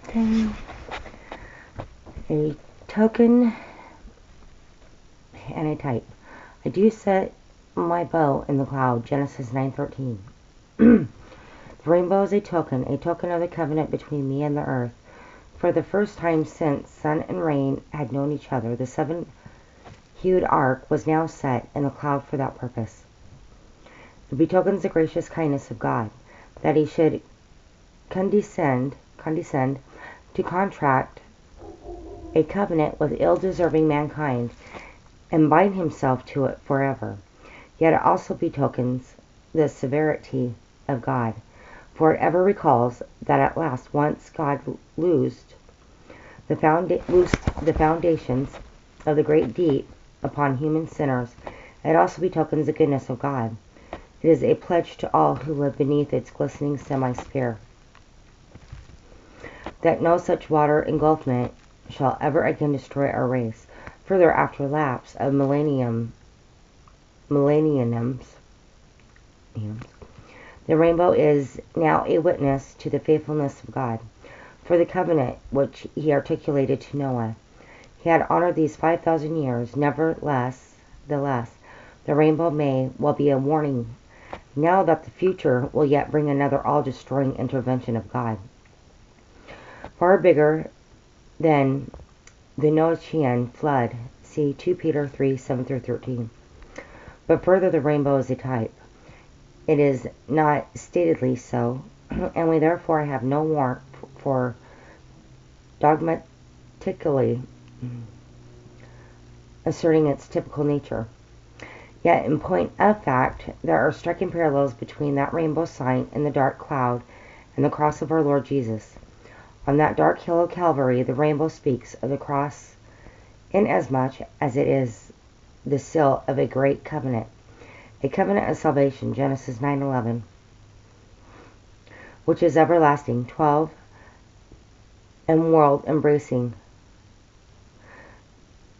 10. A token and a type. I do set my bow in the cloud. Genesis 9:13. The rainbow is a token of the covenant between me and the earth. For the first time since sun and rain had known each other, the seven-hued ark was now set in the cloud for that purpose. It betokens the gracious kindness of God, that he should condescend to contract a covenant with ill-deserving mankind and bind himself to it forever. Yet it also betokens the severity of God, for it ever recalls that at last once God loosed the foundations of the great deep upon human sinners. It also betokens the goodness of God. It is a pledge to all who live beneath its glistening semi-sphere that no such water engulfment shall ever again destroy our race. Further, after lapse of millenniums, the rainbow is now a witness to the faithfulness of God. For the covenant which he articulated to Noah, he had honored these 5,000 years. Nevertheless, the rainbow may well be a warning now that the future will yet bring another all-destroying intervention of God, far bigger than the Noachian flood. See 2 Peter 3:7-13. But further, the rainbow is a type. It is not statedly so, and we therefore have no warrant for dogmatically asserting its typical nature. Yet, in point of fact, there are striking parallels between that rainbow sign in the dark cloud and the cross of our Lord Jesus. On that dark hill of Calvary, the rainbow speaks of the cross inasmuch as it is the seal of a great covenant, a covenant of salvation, Genesis 9:11, which is everlasting, 12, and world-embracing.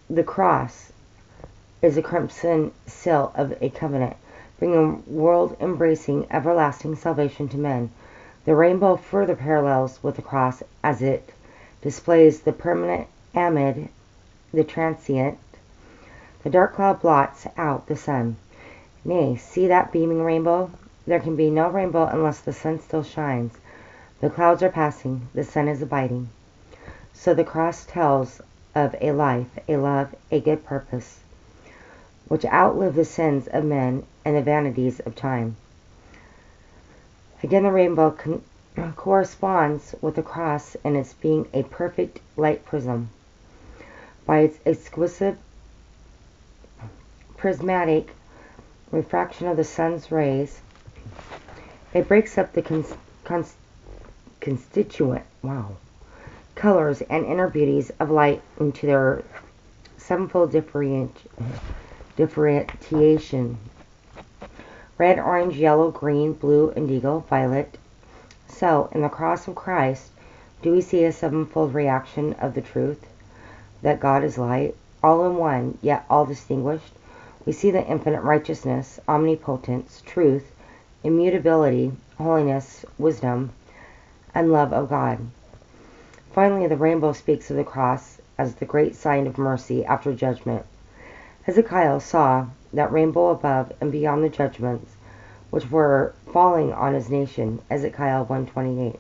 The cross is a crimson seal of a covenant, bringing world-embracing, everlasting salvation to men. The rainbow further parallels with the cross as it displays the permanent amid the transient. The dark cloud blots out the sun. Nay, see that beaming rainbow? There can be no rainbow unless the sun still shines. The clouds are passing, the sun is abiding. So the cross tells of a life, a love, a good purpose, which outlive the sins of men and the vanities of time. Again, the rainbow corresponds with the cross in its being a perfect light prism. By its exquisite prismatic refraction of the sun's rays, it breaks up the constituent colors and inner beauties of light into their sevenfold differentiation: red, orange, yellow, green, blue, indigo, violet. So, in the cross of Christ, do we see a sevenfold reaction of the truth that God is light, all in one, yet all distinguished? We see the infinite righteousness, omnipotence, truth, immutability, holiness, wisdom, and love of God. Finally, the rainbow speaks of the cross as the great sign of mercy after judgment. Hezekiah saw that rainbow above and beyond the judgments which were falling on his nation. Ezekiel 1:28.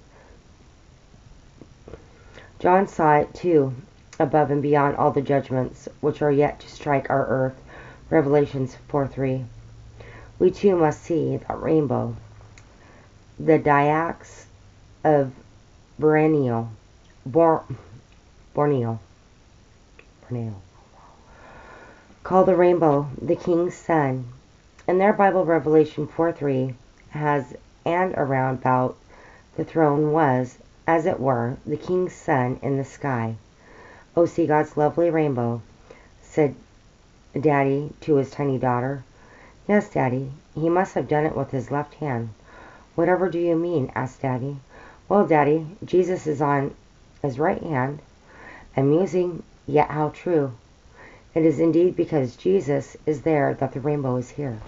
John saw it too, above and beyond all the judgments which are yet to strike our earth. Revelations 4:3. We too must see that rainbow, the Dyaks of Borneo, call the rainbow the king's son. In their Bible, Revelation 4:3 has, and around about the throne was, as it were, the king's son in the sky. Oh, see God's lovely rainbow, said Daddy to his tiny daughter. Yes, Daddy, he must have done it with his left hand. Whatever do you mean? Asked Daddy. Well, Daddy, Jesus is on his right hand. Amusing, yet how true. It is indeed because Jesus is there that the rainbow is here.